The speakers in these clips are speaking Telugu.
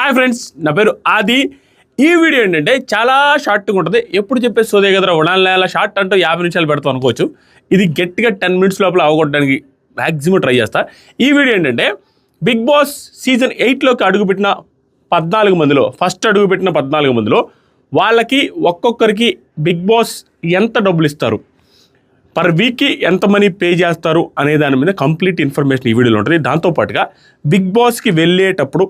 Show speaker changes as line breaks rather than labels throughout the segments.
హాయ్ ఫ్రెండ్స్, నా పేరు ఆది. ఈ వీడియో ఏంటంటే చాలా షార్ట్గా ఉంటుంది. ఎప్పుడు చెప్పే సోదే కదరా ఉండాలి షార్ట్ అంటూ 50 నిమిషాలు పెడతాం అనుకోవచ్చు. ఇది గట్టిగా 10 మినిట్స్ లోపల అవగొట్టడానికి మ్యాక్సిమం ట్రై చేస్తా. ఈ వీడియో ఏంటంటే బిగ్ బాస్ సీజన్ 8లోకి అడుగుపెట్టిన 14 మందిలో ఫస్ట్ అడుగుపెట్టిన 14 మందిలో వాళ్ళకి ఒక్కొక్కరికి బిగ్ బాస్ ఎంత డబ్బులు ఇస్తారు, పర్ వీక్కి ఎంత మనీ పే చేస్తారు అనే దాని మీద కంప్లీట్ ఇన్ఫర్మేషన్ ఈ వీడియోలో ఉంటుంది. దాంతోపాటుగా బిగ్ బాస్కి వెళ్ళేటప్పుడు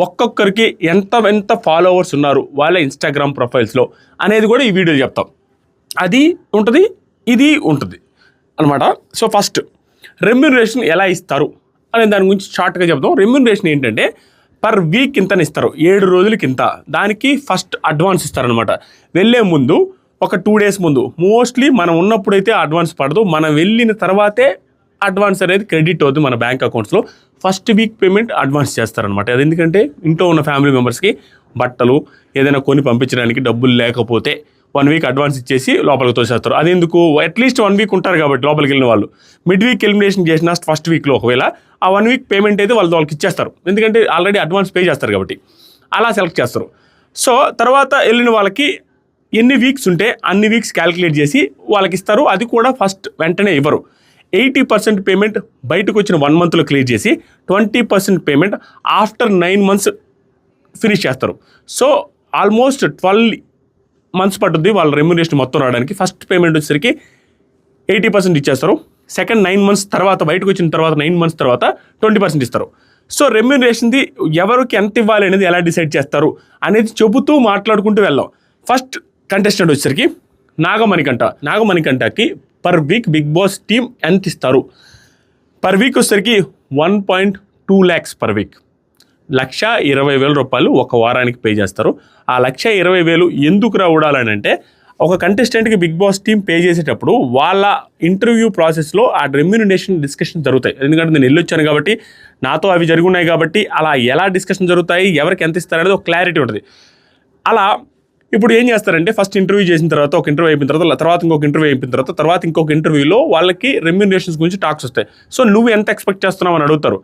ఒక్కొక్కరికి ఎంత ఫాలోవర్స్ ఉన్నారు వాళ్ళ ఇన్స్టాగ్రామ్ ప్రొఫైల్స్లో అనేది కూడా ఈ వీడియో చెప్తాం. అది ఉంటుంది, ఇది ఉంటుంది అనమాట. సో ఫస్ట్ రెమ్యూనరేషన్ ఎలా ఇస్తారు అనే దాని గురించి షార్ట్గా చెప్తాం. రెమ్యూనరేషన్ ఏంటంటే పర్ వీక్ ఇంతని ఇస్తారు, 7 రోజులకి ఇంత. దానికి ఫస్ట్ అడ్వాన్స్ ఇస్తారనమాట. వెళ్ళే ముందు ఒక 2 days ముందు. మోస్ట్లీ మనం ఉన్నప్పుడైతే అడ్వాన్స్ పడదు, మనం వెళ్ళిన తర్వాతే అడ్వాన్స్ అనేది క్రెడిట్ అవుతుంది మన బ్యాంక్ అకౌంట్స్లో. ఫస్ట్ వీక్ పేమెంట్ అడ్వాన్స్ చేస్తారనమాట. అది ఎందుకంటే ఇంట్లో ఉన్న ఫ్యామిలీ మెంబర్స్కి బట్టలు ఏదైనా కొని పంపించడానికి డబ్బులు లేకపోతే 1 week అడ్వాన్స్ ఇచ్చేసి లోపలికి తోసేస్తారు. అది ఎందుకు, అట్లీస్ట్ 1 week ఉంటారు కాబట్టి లోపలికి వెళ్ళిన వాళ్ళు. మిడ్ వీక్ ఎలిమినేషన్ చేసిన ఫస్ట్ వీక్లో ఒకవేళ ఆ 1 week పేమెంట్ అయితే వాళ్ళకి ఇచ్చేస్తారు, ఎందుకంటే ఆల్రెడీ అడ్వాన్స్ పే చేస్తారు కాబట్టి. అలా సెలెక్ట్ చేస్తారు. సో తర్వాత వెళ్ళిన వాళ్ళకి ఎన్ని వీక్స్ ఉంటే అన్ని వీక్స్ క్యాలిక్యులేట్ చేసి వాళ్ళకి ఇస్తారు. అది కూడా ఫస్ట్ వెంటనే ఇవ్వరు. 80% పేమెంట్ బయటకు వచ్చిన 1 monthలో క్లియర్ చేసి 20% పేమెంట్ ఆఫ్టర్ 9 months ఫినిష్ చేస్తారు. సో ఆల్మోస్ట్ 12 months పట్టుద్ది వాళ్ళ రెమ్యూనరేషన్ మొత్తం రావడానికి. ఫస్ట్ పేమెంట్ వచ్చేసరికి 80% ఇచ్చేస్తారు. సెకండ్ 9 months తర్వాత బయటకు వచ్చిన తర్వాత 9 months తర్వాత 20% ఇస్తారు. సో రెమ్యూనరేషన్ది ఎవరికి ఎంత ఇవ్వాలి అనేది ఎలా డిసైడ్ చేస్తారు అనేది చెబుతూ మాట్లాడుకుంటూ వెళ్దాం. ఫస్ట్ కంటెస్టెంట్ వచ్చేసరికి నాగమణికంటకి per week Bigg Boss team ఎంత ఇస్తారు. పర్ వీక్ వచ్చేసరికి 1.2 lakhs పర్ వీక్, 1,20,000 రూపాయలు ఒక వారానికి పే చేస్తారు. ఆ 1,20,000 ఎందుకు రావడాలని అంటే, ఒక కంటెస్టెంట్కి బిగ్ బాస్ టీమ్ పే చేసేటప్పుడు వాళ్ళ ఇంటర్వ్యూ ప్రాసెస్లో ఆ రెమ్యూనరేషన్ డిస్కషన్ జరుగుతాయి. ఎందుకంటే నేను వెళ్ళొచ్చాను కాబట్టి, నాతో అవి జరుగున్నాయి కాబట్టి, అలా ఎలా డిస్కషన్ జరుగుతాయి, ఎవరికి ఎంత ఇస్తారనేది ఒక క్లారిటీ ఉంటుంది. అలా ఇప్పుడు ఏం చేస్తారంటే, ఫస్ట్ ఇంటర్వ్యూ చేసిన తర్వాత ఒక ఇంటర్వ్యూ అయిపోయిన తర్వాత ఇంకొక ఇంటర్వ్యూ అయిపోయిన తర్వాత ఇంకొక ఇంటర్వ్యూలో వాళ్ళకి రెమ్యూనరేషన్స్ గురించి టాక్స్ వస్తాయి. సో నువ్వు ఎంత ఎక్స్పెక్ట్ చేస్తున్నావు అని అడుగుతారు.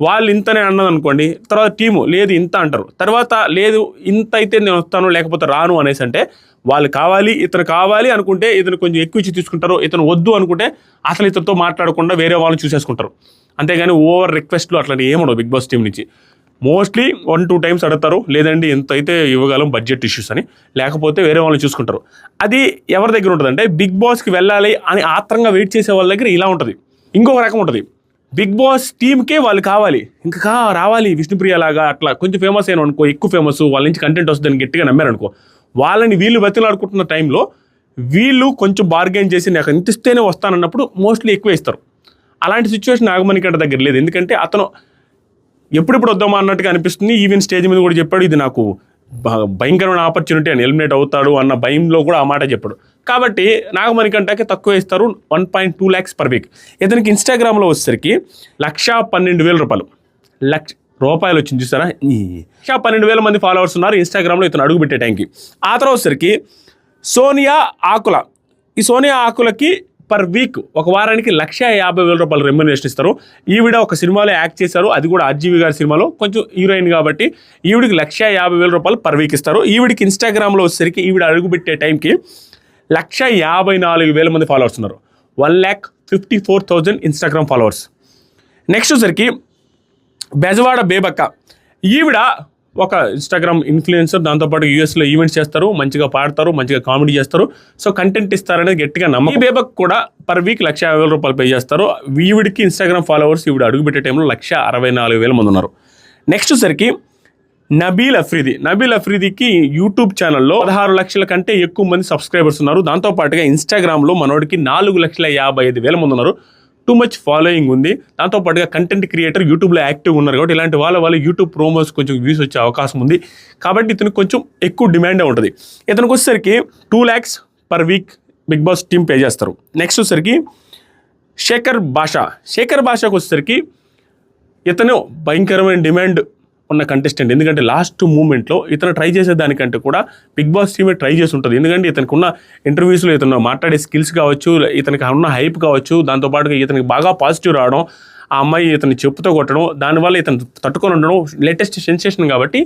వాళ్ళు ఇంతనే అన్నది అనుకోండి, తర్వాత టీము లేదు ఇంత అంటారు, తర్వాత లేదు ఇంత అయితే నేను వస్తాను లేకపోతే రాను అనేసి అంటే, వాళ్ళు ఇతను కావాలి అనుకుంటే ఇతను కొంచెం ఎక్కువ ఇచ్చి తీసుకుంటారు, ఇతను వద్దు అనుకుంటే అసలు ఇతనితో మాట్లాడకుండా వేరే వాళ్ళని చూసేసుకుంటారు. అంతేగాని ఓవర్ రిక్వెస్ట్లు అట్లాంటి ఏముండవు బిగ్ బాస్ టీం నుంచి. మోస్ట్లీ 1-2 times అడుగుతారు, లేదండి ఇంత అయితే ఇవ్వగలం బడ్జెట్ ఇష్యూస్ అని, లేకపోతే వేరే వాళ్ళని చూసుకుంటారు. అది ఎవరి దగ్గర ఉంటుందంటే, బిగ్ బాస్కి వెళ్ళాలి అని ఆత్రంగా వెయిట్ చేసే వాళ్ళ దగ్గర ఇలా ఉంటుంది. ఇంకొక రకం ఉంటుంది, బిగ్ బాస్ టీమ్కే వాళ్ళు కావాలి, ఇంకా రావాలి విష్ణుప్రియ లాగా అట్లా కొంచెం ఫేమస్ అయిన అనుకో, ఎక్కువ ఫేమస్, వాళ్ళ నుంచి కంటెంట్ వస్తుందని గట్టిగా నమ్మారనుకో, వాళ్ళని వీళ్ళు బతిలాడుకుంటున్న టైంలో వీళ్ళు కొంచెం బార్గెన్ చేసి నాకు ఎంత ఇస్తేనే వస్తానన్నప్పుడు మోస్ట్లీ ఎక్కువ ఇస్తారు. అలాంటి సిచ్యువేషన్ నాగమణికంట దగ్గర లేదు. ఎందుకంటే అతను ఎప్పుడెప్పుడు వద్దామా అన్నట్టుగా అనిపిస్తుంది. ఈవెన్ స్టేజ్ మీద కూడా చెప్పాడు, ఇది నాకు భయంకరమైన ఆపర్చునిటీ అని, ఎలిమినేట్ అవుతాడు అన్న భయంలో కూడా ఆ మాట చెప్పాడు. కాబట్టి నాగమణికంటకి తక్కువ ఇస్తారు, 1.2 lakhs పర్ వీక్. ఇతనికి ఇన్స్టాగ్రామ్లో వచ్చేసరికి 1,12,000 రూపాయలు, రూపాయలు వచ్చింది చూసారా, 1,12,000 మంది ఫాలోవర్స్ ఉన్నారు ఇన్స్టాగ్రామ్లో ఇతను అడుగు పెట్టే టైంకి. ఆ తర్వాత వచ్చేసరికి సోనియా ఆకులకి పర్ వీక్ ఒక వారానికి 1,50,000 రూపాయలు రెమ్యూనరేషన్ ఇస్తారు. ఈవిడ ఒక సినిమాలో యాక్ట్ చేశారు, అది కూడా ఆర్జీవి గారి సినిమాలో, కొంచెం హీరోయిన్ కాబట్టి ఈవిడికి 1,50,000 రూపాయలు పర్ వీక్ ఇస్తారు. ఈవిడికి ఇన్స్టాగ్రామ్లో వచ్చేసరికి ఈవిడ అడుగుపెట్టే టైంకి 1,54,000 మంది ఫాలోవర్స్ ఉన్నారు, 1,54,000 ఇన్స్టాగ్రామ్ ఫాలోవర్స్. నెక్స్ట్ వచ్చేసరికి బెజవాడ బేబక్క, ఈవిడ ఒక ఇన్స్టాగ్రామ్ ఇన్ఫ్లుయెన్సర్, దాంతోపాటు యూఎస్లో ఈవెంట్స్ చేస్తారు, మంచిగా పాడతారు, మంచిగా కామెడీ చేస్తారు, సో కంటెంట్ ఇస్తారనేది గట్టిగా నమ్మకం. ఈ బేబక్ కూడా పర్ వీక్ 1,50,000 రూపాయలు పే చేస్తారు. ఈవిడికి ఇన్స్టాగ్రామ్ ఫాలోవర్స్ ఈవిడ అడుగుపెట్టే టైంలో 1,64,000 మంది ఉన్నారు. నెక్స్ట్ సరికి నబీల్ అఫ్రీదీకి యూట్యూబ్ ఛానల్లో 16 లక్షల కంటే ఎక్కువ మంది సబ్స్క్రైబర్స్ ఉన్నారు. దాంతోపాటుగా ఇన్స్టాగ్రామ్లో మనోడికి 4,55,000 మంది ఉన్నారు. టూ మచ్ ఫాలోయింగ్ ఉంది. దాంతోపాటుగా కంటెంట్ క్రియేటర్, యూట్యూబ్లో యాక్టివ్ ఉన్నారు కాబట్టి ఇలాంటి వాళ్ళ యూట్యూబ్ ప్రోమోస్ కొంచెం వ్యూస్ వచ్చే అవకాశం ఉంది. కాబట్టి ఇతనికి కొంచెం ఎక్కువ డిమాండే ఉంటుంది. ఇతనికి వచ్చేసరికి 2 lakhs per week Bigg Boss team pay చేస్తారు. నెక్స్ట్ వచ్చేసరికి శేఖర్ భాషకు వచ్చేసరికి ఇతను భయంకరమైన డిమాండ్ ఉన్న కంటెస్టెంట్. ఎందుకంటే లాస్ట్ మూమెంట్లో ఇతను ట్రై చేసేదానికంటే కూడా బిగ్ బాస్ టీమే ట్రై చేసి ఉంటుంది. ఎందుకంటే ఇతనికి ఉన్న ఇంటర్వ్యూస్లో ఇతను మాట్లాడే స్కిల్స్ కావచ్చు, ఇతనికి ఉన్న హైప్ కావచ్చు, దాంతోపాటుగా ఇతనికి బాగా పాజిటివ్ రావడం, ఆ అమ్మాయి ఇతను చెప్పుతో కొట్టడం, దానివల్ల ఇతను తట్టుకొని ఉండడం లేటెస్ట్ సెన్సేషన్ కాబట్టి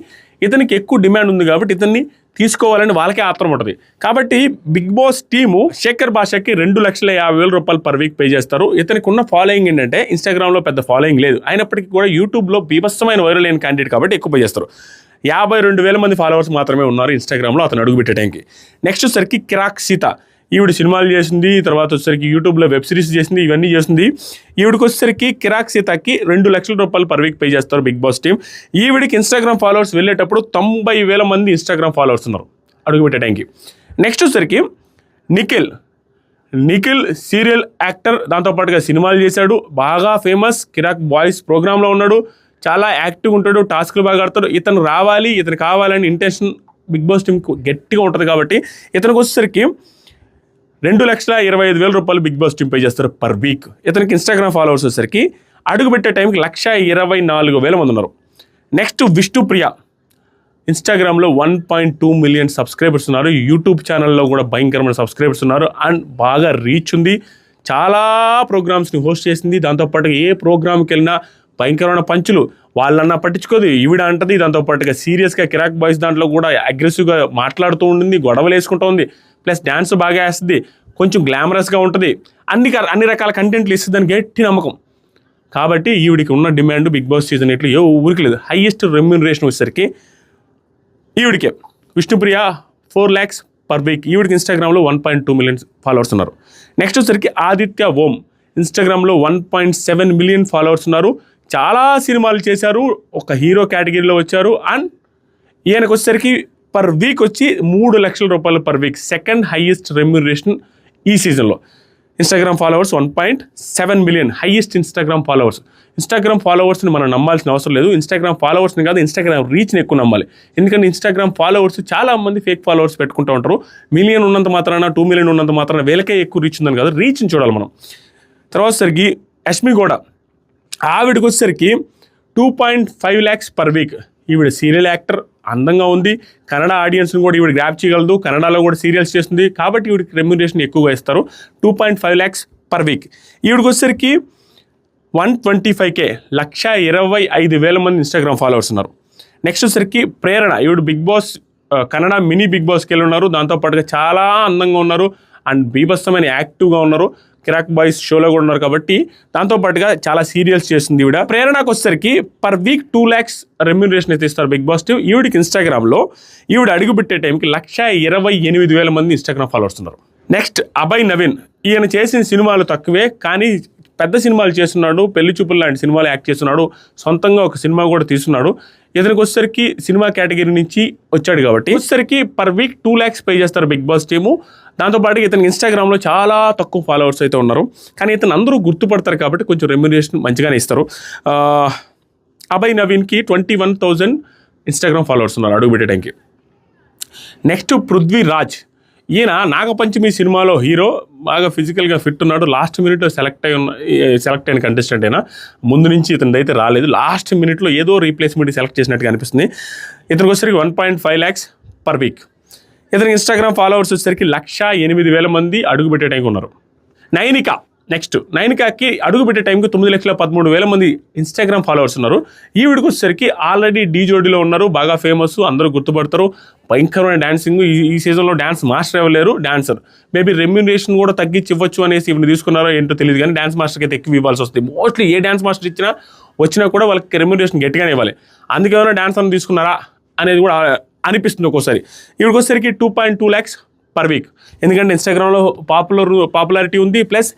ఇతనికి ఎక్కువ డిమాండ్ ఉంది కాబట్టి ఇతన్ని తీసుకోవాలని వాళ్ళకే ఆత్రం ఉంటుంది. కాబట్టి బిగ్ బాస్ టీము శేఖర్ భాషకి 2,50,000 రూపాయలు పర్ వీక్ పే చేస్తారు. ఇతనికి ఉన్న ఫాలోయింగ్ ఏంటంటే ఇన్స్టాగ్రామ్లో పెద్ద ఫాలోయింగ్ లేదు, అయినప్పటికీ కూడా యూట్యూబ్లో బీభత్సమైన వైరల్ అయిన క్యాండిడేట్ కాబట్టి ఎక్కువ పే చేస్తారు. 52,000 మంది ఫాలోవర్స్ మాత్రమే ఉన్నారు ఇన్స్టాగ్రామ్లో అతను అడుగుపెట్టే టైంకి. నెక్స్ట్ వచ్చేసరికి కిరాక్ సీత, ఈవిడ సినిమాలు చేసింది, తర్వాత వచ్చేసరికి యూట్యూబ్లో వెబ్ సిరీస్ చేసింది, ఇవన్నీ చేసింది. ఈవిడికి వచ్చేసరికి కిరాక్ సీతకి 2,00,000 రూపాయలు పర్ వీక్ పే చేస్తారు బిగ్ బాస్ టీమ్. ఈవిడికి ఇన్స్టాగ్రామ్ ఫాలోవర్స్ వెళ్ళేటప్పుడు 90,000 మంది ఇన్స్టాగ్రామ్ ఫాలోవర్స్ ఉన్నారు అడుగుపెట్టే టైంకి. నెక్స్ట్ వచ్చేసరికి నిఖిల్ సీరియల్ యాక్టర్, దాంతోపాటుగా సినిమాలు చేశాడు, బాగా ఫేమస్, కిరాక్ బాయ్స్ ప్రోగ్రాంలో ఉన్నాడు, చాలా యాక్టివ్ ఉంటాడు, టాస్క్లు బాగా ఆడతాడు. ఇతను రావాలి, ఇతను కావాలని ఇంటెన్షన్ బిగ్ బాస్ టీంకి గట్టిగా ఉంటుంది కాబట్టి ఇతనికి వచ్చేసరికి 2,25,000 రూపాయలు బిగ్ బాస్ టీం పే చేస్తారు పర్ వీక్. ఇతనికి ఇన్స్టాగ్రామ్ ఫాలోవర్స్ వచ్చేసరికి అడుగుపెట్టే టైంకి 1,24,000 మంది ఉన్నారు. నెక్స్ట్ విష్ణుప్రియ, ఇన్స్టాగ్రామ్లో 1.2 మిలియన్ సబ్స్క్రైబర్స్ ఉన్నారు, యూట్యూబ్ ఛానల్లో కూడా భయంకరమైన సబ్స్క్రైబర్స్ ఉన్నారు అండ్ బాగా రీచ్ ఉంది, చాలా ప్రోగ్రామ్స్ని హోస్ట్ చేసింది. దాంతోపాటుగా ఏ ప్రోగ్రామ్కి వెళ్ళినా భయంకరమైన పంచులు, వాళ్ళన్నా పట్టించుకోదు, ఈవిడ అంటది. దాంతోపాటుగా సీరియస్గా కిరాక్ బాయ్స్ దాంట్లో కూడా అగ్రెసివ్గా మాట్లాడుతూ ఉండింది, గొడవలు వేసుకుంటూ ఉంది, ప్లస్ డ్యాన్స్ బాగా వేస్తుంది, కొంచెం గ్లామరస్గా ఉంటుంది, అన్ని రకాల కంటెంట్లు ఇస్తుందని గట్టి నమ్మకం. కాబట్టి ఈవిడికి ఉన్న డిమాండ్ బిగ్ బాస్ సీజన్ ఎట్లు ఏ ఊరికి లేదు. హైయెస్ట్ రెమ్యూనరేషన్ వచ్చేసరికి ఈవిడికే విష్ణుప్రియ 4 lakhs పర్ వీక్. ఈవిడికి ఇన్స్టాగ్రామ్లో 1.2 మిలియన్ ఫాలోవర్స్ ఉన్నారు. నెక్స్ట్ వచ్చేసరికి ఆదిత్య ఓం, ఇన్స్టాగ్రామ్లో 1.7 మిలియన్ ఫాలోవర్స్ ఉన్నారు, చాలా సినిమాలు చేశారు, ఒక హీరో కేటగిరీలో వచ్చారు అండ్ ఈయనకు వచ్చేసరికి పర్ వీక్ వచ్చి 3,00,000 రూపాయలు per week, second highest remuneration ఈ సీజన్లో. Instagram followers 1.7 million, highest Instagram followers. Instagram ఫాలోవర్స్ని మనం నమ్మాల్సిన అవసరం లేదు, ఇన్స్టాగ్రామ్ ఫాలోవర్స్ని కాదు ఇన్స్టాగ్రామ్ రీచ్ని ఎక్కువ నమ్మాలి. ఎందుకంటే ఇన్స్టాగ్రామ్ ఫాలోవర్స్ చాలా మంది ఫేక్ ఫాలోవర్స్ పెట్టుకుంటూ ఉంటారు. మిలియన్ ఉన్నంత మాత్రాన 2 మిలియన్ ఉన్నంత మాత్రాన వీళ్ళకే ఎక్కువ రీచ్ ఉందని కాదు, రీచ్ని చూడాలి మనం. తర్వాత వచ్చేసరికి యష్మి గౌడ, ఆవిడకి వచ్చేసరికి 2.5 lakhs పర్ వీక్. ఈవిడ సీరియల్ యాక్టర్, అందంగా ఉంది, కన్నడ ఆడియన్స్ని కూడా ఈవిడ గ్రాప్ చేయగలదు, కన్నడలో కూడా సీరియల్స్ చేస్తుంది కాబట్టి ఈవిడికి రెమ్యూనరేషన్ ఎక్కువగా ఇస్తారు, 2.5 lakhs పర్ వీక్. ఈవిడికి వచ్చేసరికి 125K, 1,25,000 మంది ఇన్స్టాగ్రామ్ ఫాలోవర్స్ ఉన్నారు. నెక్స్ట్ వచ్చేసరికి ప్రేరణ, ఈవిడ Bigg Boss Kannada mini Bigg బాస్కి వెళ్ళి ఉన్నారు, దాంతోపాటుగా చాలా అందంగా ఉన్నారు అండ్ బీభత్సమైన యాక్టివ్గా ఉన్నారు, కిరాక్ బాయ్స్ షోలో కూడా ఉన్నారు కాబట్టి దాంతోపాటుగా చాలా సీరియల్స్ చేస్తుంది ఈవిడ. ప్రేరణకు వచ్చేసరికి పర్ వీక్ 2 lakhs రెమ్యూనరేషన్ అయితే ఇస్తారు బిగ్ బాస్ టీమ్. ఈవిడికి ఇన్స్టాగ్రామ్లో ఈవిడ అడుగుపెట్టే టైంకి 128,000 మంది ఇన్స్టాగ్రామ్ ఫాలోవర్స్ ఉన్నారు. నెక్స్ట్ అభయ్ నవీన్, ఈయన చేసిన సినిమాలు తక్కువే కానీ పెద్ద సినిమాలు చేస్తున్నాడు, పెళ్లి చూపులు లాంటి సినిమాలు యాక్ట్ చేస్తున్నాడు, సొంతంగా ఒక సినిమా కూడా తీస్తున్నాడు. ఇతనికి వచ్చేసరికి సినిమా కేటగిరీ నుంచి వచ్చాడు కాబట్టి వచ్చేసరికి పర్ వీక్ 2 lakhs పే చేస్తారు బిగ్ బాస్ టీము. దాంతోపాటు ఇతనికి ఇన్స్టాగ్రామ్లో చాలా తక్కువ ఫాలోవర్స్ అయితే ఉన్నారు కానీ ఇతను అందరూ గుర్తుపడతారు కాబట్టి కొంచెం రెమ్యూనరేషన్ మంచిగానే ఇస్తారు. అభయ్ నవీన్కి 21,000 ఇన్స్టాగ్రామ్ ఫాలోవర్స్ ఉన్నారు అడుగుపెట్టే టైంకి. నెక్స్ట్ పృథ్వీరాజ్, ఈయన నాగపంచమి సినిమాలో హీరో, బాగా ఫిజికల్గా ఫిట్ ఉన్నాడు, లాస్ట్ మినిట్లో సెలెక్ట్ అయిన కంటెస్టెంట్ అయినా, ముందు నుంచి ఇతనిది అయితే రాలేదు, లాస్ట్ మినిట్లో ఏదో రీప్లేస్మెంట్ సెలెక్ట్ చేసినట్టుగా అనిపిస్తుంది. ఇతనికి వచ్చేసరికి 1.5 lakhs పర్ వీక్. ఇతనికి ఇన్స్టాగ్రామ్ ఫాలోవర్స్ వచ్చేసరికి 1,08,000 మంది అడుగుపెట్టే టైంకి ఉన్నారు. నైనిక, నెక్స్ట్ నైనికాకి అడుగుపెట్టే టైంకి 9,13,000 మంది ఇన్స్టాగ్రామ్ ఫాలోవర్స్ ఉన్నారు. ఈవిడికి వచ్చేసరికి ఆల్రెడీ డీ జోడీలో ఉన్నారు, బాగా ఫేమస్, అందరూ గుర్తుపడతారు, భయంకరమైన డాన్సింగ్, ఈ సీజన్లో డాన్స్ మాస్టర్ ఇవ్వలేరు, డాన్సర్. మేబీ రెమ్యూనరేషన్ కూడా తగ్గించి ఇవ్వచ్చు అనేసి ఇవి తీసుకున్నారో ఏంటో తెలియదు కానీ డాన్స్ మాస్టర్కి అయితే ఎక్కువ ఇవ్వాల్సి వస్తుంది. మోస్ట్లీ ఏ డాన్స్ మాస్టర్ వచ్చినా కూడా వాళ్ళకి రెమ్యూనరేషన్ గట్టిగానే ఇవ్వాలి, అందుకే ఏమైనా డాన్స్ అని తీసుకున్నారా అనేది కూడా అనిపిస్తుంది ఒక్కోసారి. ఈవిడికి వచ్చేసరికి 2.2 lakhs పర్ వీక్. ఎందుకంటే ఇన్స్టాగ్రామ్లో పాపులారిటీ ఉంది, ప్లస్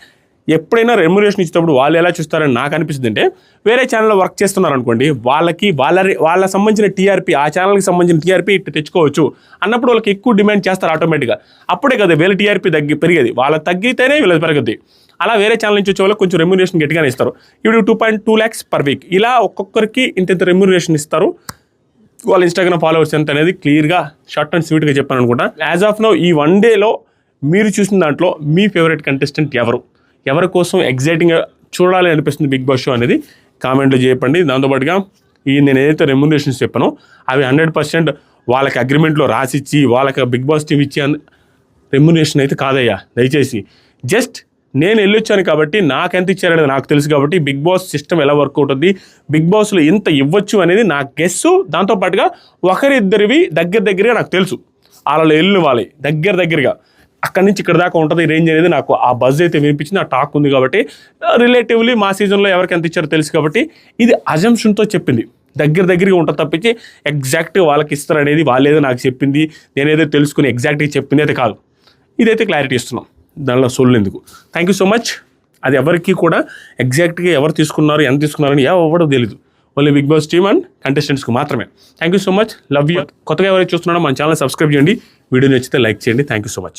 ఎప్పుడైనా రెమ్యూనరేషన్ ఇచ్చేటప్పుడు వాళ్ళు ఎలా చూస్తారని నాకు అనిపిస్తుంది అంటే, వేరే ఛానల్లో వర్క్ చేస్తున్నారు అనుకోండి, వాళ్ళ సంబంధించిన టీఆర్పీ, ఆ ఛానల్కి సంబంధించిన టీఆర్పీ తెచ్చుకోవచ్చు అన్నప్పుడు వాళ్ళకి ఎక్కువ డిమాండ్ చేస్తారు ఆటోమేటిక్గా. అప్పుడే కదా వీళ్ళ టీఆర్పీ పెరిగేది, వాళ్ళ తగ్గితేనే వీళ్ళది పెరగద్ది. అలా వేరే ఛానల్ నుంచి వచ్చే వాళ్ళకి కొంచెం రెమ్యూనరేషన్ గట్టిగానే ఇస్తారు. ఇప్పుడు 2.2 lakhs పర్ వీక్. ఇలా ఒక్కొక్కరికి ఇంత రెమ్యూనరేషన్ ఇస్తారు. వాళ్ళ ఇన్స్టాగ్రామ్ ఫాలోవర్స్ ఎంత అనేది క్లియర్గా షార్ట్ అండ్ స్వీట్గా చెప్పాను అనుకుంటా. యాజ్ ఆఫ్ నౌ ఈ 1 dayలో మీరు చూసిన దాంట్లో మీ ఫేవరెట్ కంటెస్టెంట్ ఎవరి కోసం ఎగ్జైటింగ్గా చూడాలి అనిపిస్తుంది బిగ్ బాస్ షో అనేది కామెంట్లో చెప్పండి. దాంతోపాటుగా నేను ఏదైతే రెమ్యూనరేషన్స్ చెప్పానో అవి 100% వాళ్ళకి అగ్రిమెంట్లో రాసిచ్చి వాళ్ళకి బిగ్ బాస్ టీం ఇచ్చి రెమ్యూనరేషన్ అయితే కాదయ్యా. దయచేసి జస్ట్ నేను వెళ్ళొచ్చాను కాబట్టి నాకు ఎంత ఇచ్చారనేది నాకు తెలుసు కాబట్టి బిగ్ బాస్ సిస్టమ్ ఎలా వర్క్ అవుతుంది, బిగ్ బాస్లో ఎంత ఇవ్వచ్చు అనేది నా గెస్సు. దాంతోపాటుగా ఒకరిద్దరివి దగ్గరగా నాకు తెలుసు, వాళ్ళ వెళ్ళిన వాళ్ళవి దగ్గరగా అక్కడి నుంచి ఇక్కడ దాకా ఉంటుంది రేంజ్ అనేది నాకు ఆ బజ్ అయితే వినిపించింది, ఆ టాక్ ఉంది కాబట్టి రిలేటివ్లీ మా సీజన్లో ఎవరికి ఎంత ఇచ్చారో తెలుసు కాబట్టి ఇది అజంప్షన్తో చెప్పింది. దగ్గరగా ఉంటుంది తప్పించి ఎగ్జాక్ట్గా వాళ్ళకి ఇస్తారు అనేది వాళ్ళేదో నాకు చెప్పింది, నేనేదో తెలుసుకుని ఎగ్జాక్ట్గా చెప్పింది అయితే కాదు. ఇదైతే క్లారిటీ ఇస్తున్నాం, దానిలో సొల్లు ఎందుకు. Thank you so much. అది ఎవరికి కూడా ఎగ్జాక్ట్గా ఎవరు తీసుకున్నారు ఎంత తీసుకున్నారని ఎవడో తెలీదు, only Bigg Boss team and కంటెస్టెంట్స్కి మాత్రమే. Thank you so much, love you. కొత్తగా ఎవరైతే చూస్తున్నారో మన ఛానల్ సబ్స్క్రైబ్ చేయండి, వీడియో నచ్చితే లైక్ చేయండి. Thank you so much.